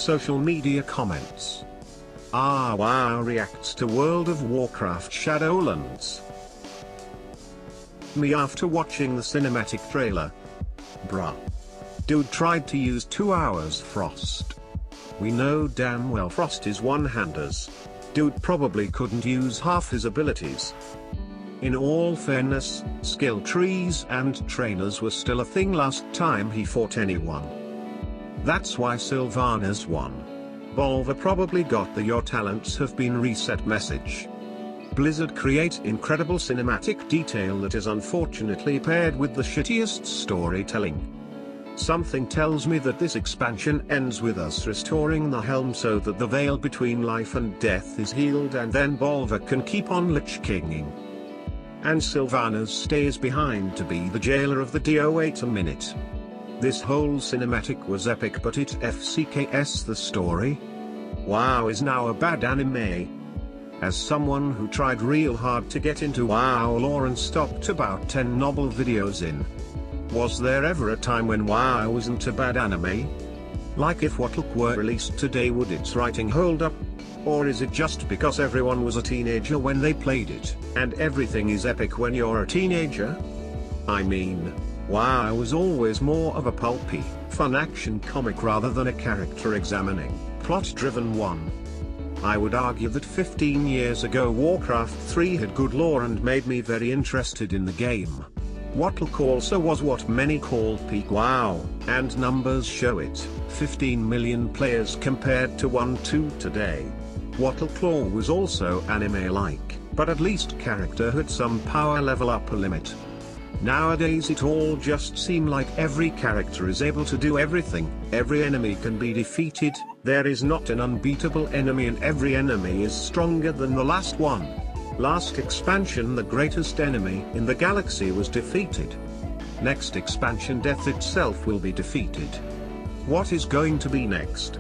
Social media comments. WOW reacts to World of Warcraft Shadowlands. Me after watching the cinematic trailer. Bruh. Dude tried to use 2 hours Frost. We know damn well Frost is one-handers. Dude probably couldn't use half his abilities. In all fairness, skill trees and trainers were still a thing last time he fought anyone. That's why Sylvanas won. Volva probably got the "your talents have been reset" message. Blizzard create incredible cinematic detail that is unfortunately paired with the shittiest storytelling. Something tells me that this expansion ends with us restoring the helm so that the veil between life and death is healed, and then Volva can keep on Lich Kinging. And Sylvanas stays behind to be the jailer of the DO. Wait a minute. This whole cinematic was epic, but it FCKS the story? WoW is now a bad anime. As someone who tried real hard to get into WoW lore and stopped about 10 novel videos in. Was there ever a time when WoW wasn't a bad anime? Like if Warcraft were released today, would its writing hold up? Or is it just because everyone was a teenager when they played it, and everything is epic when you're a teenager? I mean, WoW was always more of a pulpy, fun action comic rather than a character-examining, plot-driven one. I would argue that 15 years ago Warcraft 3 had good lore and made me very interested in the game. Warcraft also was what many called peak WoW, and numbers show it, 15 million players compared to 1-2 today. Warcraft lore was also anime-like, but at least character had some power level upper limit. Nowadays it all just seems like every character is able to do everything, every enemy can be defeated, there is not an unbeatable enemy, and every enemy is stronger than the last one. Last expansion the greatest enemy in the galaxy was defeated. Next expansion death itself will be defeated. What is going to be next?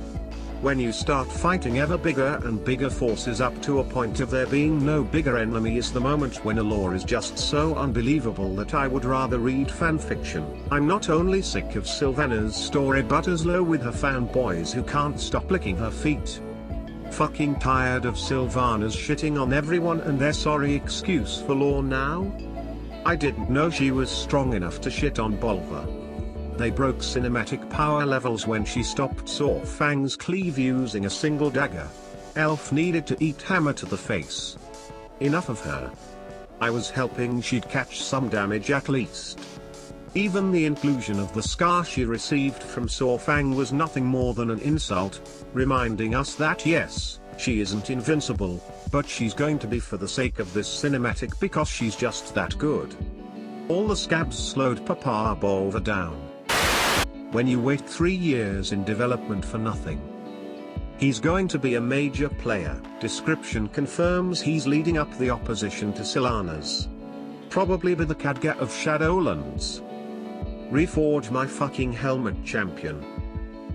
When you start fighting ever bigger and bigger forces up to a point of there being no bigger enemy is the moment when a lore is just so unbelievable that I would rather read fanfiction. I'm not only sick of Sylvanas' story but as low with her fanboys who can't stop licking her feet. Fucking tired of Sylvanas shitting on everyone and their sorry excuse for lore now? I didn't know she was strong enough to shit on Volva. They broke cinematic power levels when she stopped Saw Fang's cleave using a single dagger. Elf needed to eat hammer to the face. Enough of her. I was hoping she'd catch some damage at least. Even the inclusion of the scar she received from Saw Fang was nothing more than an insult, reminding us that yes, she isn't invincible, but she's going to be for the sake of this cinematic because she's just that good. All the scabs slowed Papa Volva down. When you wait 3 years in development for nothing. He's going to be a major player. Description confirms he's leading up the opposition to Sylvanas. Probably be the Khadga of Shadowlands. Reforge my fucking helmet, champion.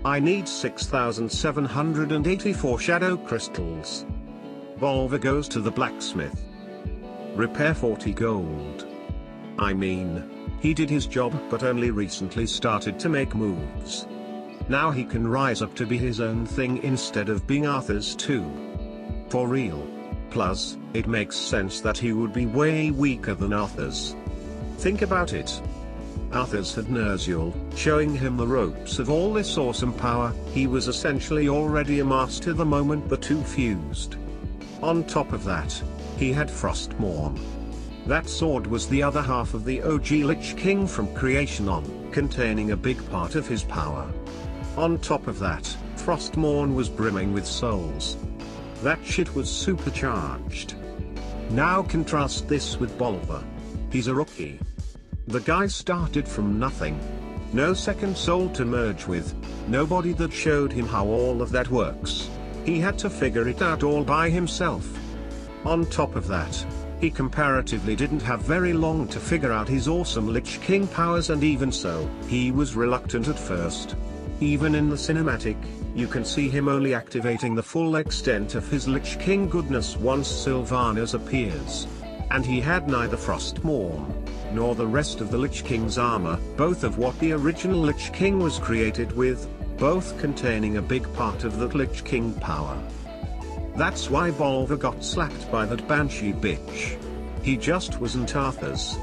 I need 6,784 shadow crystals. Volva goes to the blacksmith. Repair 40 gold. I mean, he did his job but only recently started to make moves. Now he can rise up to be his own thing instead of being Arthur's too. For real. Plus, it makes sense that he would be way weaker than Arthur's. Think about it. Arthur's had Ner'zhul, showing him the ropes of all this awesome power. He was essentially already a master the moment the two fused. On top of that, he had Frostmourne. That sword was the other half of the OG Lich King from creation on, containing a big part of his power. On top of that, Frostmourne was brimming with souls. That shit was supercharged. Now contrast this with Volva. He's a rookie. The guy started from nothing. No second soul to merge with, nobody that showed him how all of that works. He had to figure it out all by himself. On top of that, he comparatively didn't have very long to figure out his awesome Lich King powers, and even so, he was reluctant at first. Even in the cinematic, you can see him only activating the full extent of his Lich King goodness once Sylvanas appears. And he had neither Frostmourne, nor the rest of the Lich King's armor, both of what the original Lich King was created with. both containing a big part of that Lich King power. That's why Bolvar got slapped by that Banshee bitch. He just wasn't Arthur's.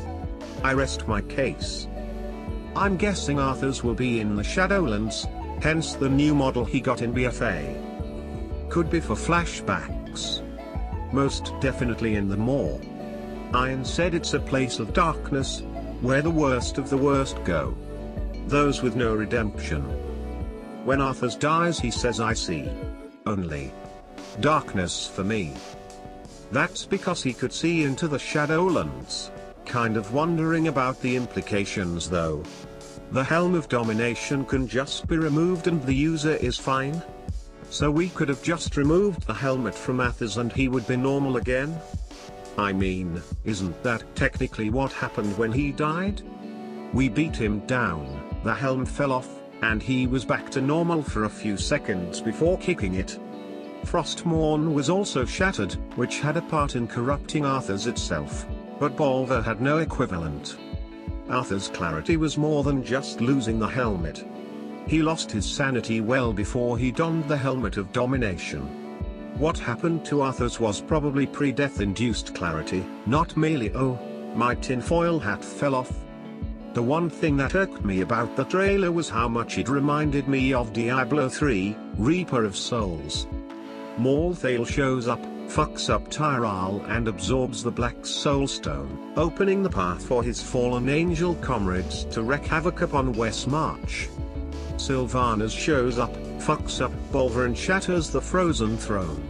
I rest my case. I'm guessing Arthur's will be in the Shadowlands, hence the new model he got in BFA. Could be for flashbacks. Most definitely in the Maw. Iron said it's a place of darkness, where the worst of the worst go. Those with no redemption. When Arthur's dies he says I see only darkness for me. That's because he could see into the Shadowlands. Kind of wondering about the implications though. The Helm of Domination can just be removed and the user is fine? So we could have just removed the helmet from Arthur's and he would be normal again? I mean, isn't that technically what happened when he died? We beat him down, the helm fell off, and he was back to normal for a few seconds before kicking it. Frostmourne was also shattered, which had a part in corrupting Arthur's itself, but Bolvar had no equivalent. Arthur's clarity was more than just losing the helmet. He lost his sanity well before he donned the helmet of domination. What happened to Arthur's was probably pre-death induced clarity, not merely oh, my tinfoil hat fell off. The one thing that irked me about the trailer was how much it reminded me of Diablo 3, Reaper of Souls. Malthael shows up, fucks up Tyral and absorbs the Black Soul Stone, opening the path for his fallen angel comrades to wreak havoc upon Westmarch. Sylvanas shows up, fucks up Bolvar and shatters the Frozen Throne,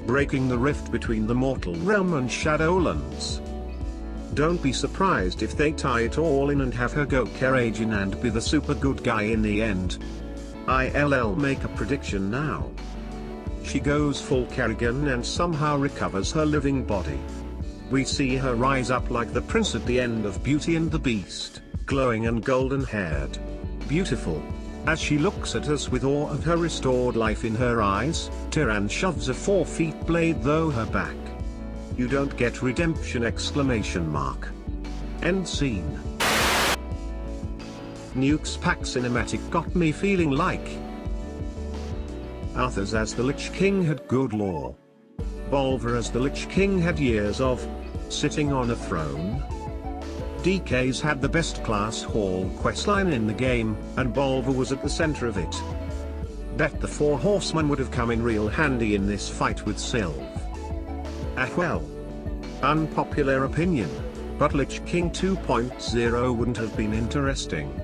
breaking the rift between the mortal realm and Shadowlands. Don't be surprised if they tie it all in and have her go Kerrigan and be the super good guy in the end. I'll make a prediction now. She goes full Kerrigan and somehow recovers her living body. We see her rise up like the prince at the end of Beauty and the Beast, glowing and golden haired. Beautiful. As she looks at us with awe of her restored life in her eyes, Tyran shoves a 4-foot blade through her back. You don't get redemption! End scene. Nuke's pack cinematic got me feeling like Arthur's as the Lich King had good lore. Bolvar as the Lich King had years of sitting on a throne. DK's had the best class hall questline in the game, and Bolvar was at the center of it. Bet the 4 horsemen would have come in real handy in this fight with Sylv. Ah well. Unpopular opinion, but Lich King 2.0 wouldn't have been interesting.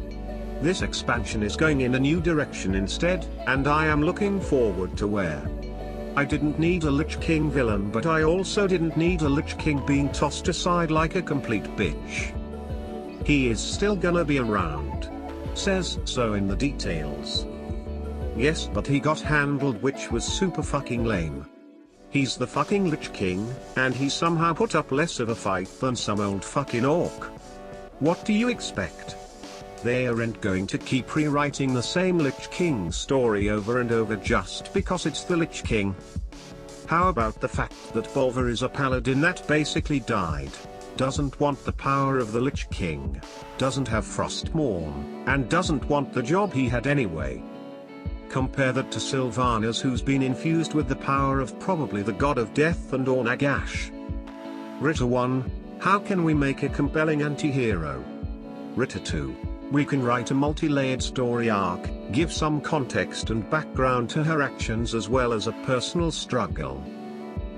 This expansion is going in a new direction instead, and I am looking forward to where. I didn't need a Lich King villain, but I also didn't need a Lich King being tossed aside like a complete bitch. He is still gonna be around. Says so in the details. Yes, but he got handled, which was super fucking lame. He's the fucking Lich King, and he somehow put up less of a fight than some old fucking orc. What do you expect? They aren't going to keep rewriting the same Lich King story over and over just because it's the Lich King. How about the fact that Bolvar is a paladin that basically died, doesn't want the power of the Lich King, doesn't have Frostmourne, and doesn't want the job he had anyway? Compare that to Sylvanas, who's been infused with the power of probably the god of death and or Nagash. Ritter 1, how can we make a compelling anti-hero? Ritter 2, we can write a multi-layered story arc, give some context and background to her actions as well as a personal struggle.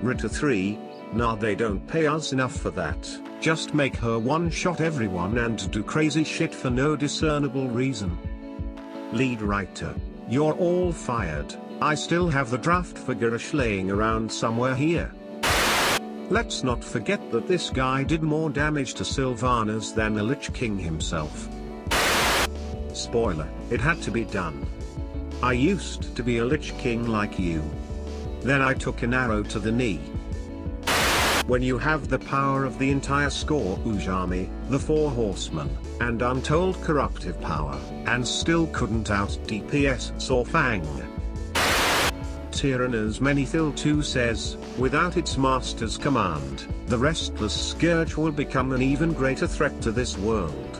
Ritter 3, nah, they don't pay us enough for that, just make her one-shot everyone and do crazy shit for no discernible reason. Lead writer, you're all fired. I still have the draft for Garish laying around somewhere here. Let's not forget that this guy did more damage to Sylvanas than the Lich King himself. Spoiler, it had to be done. I used to be a Lich King like you. Then I took an arrow to the knee. When you have the power of the entire Scourge army, the 4 horsemen, and untold corruptive power, and still couldn't out DPS Sorfang. Tyrannus Menethil 2 says, without its master's command, the restless scourge will become an even greater threat to this world.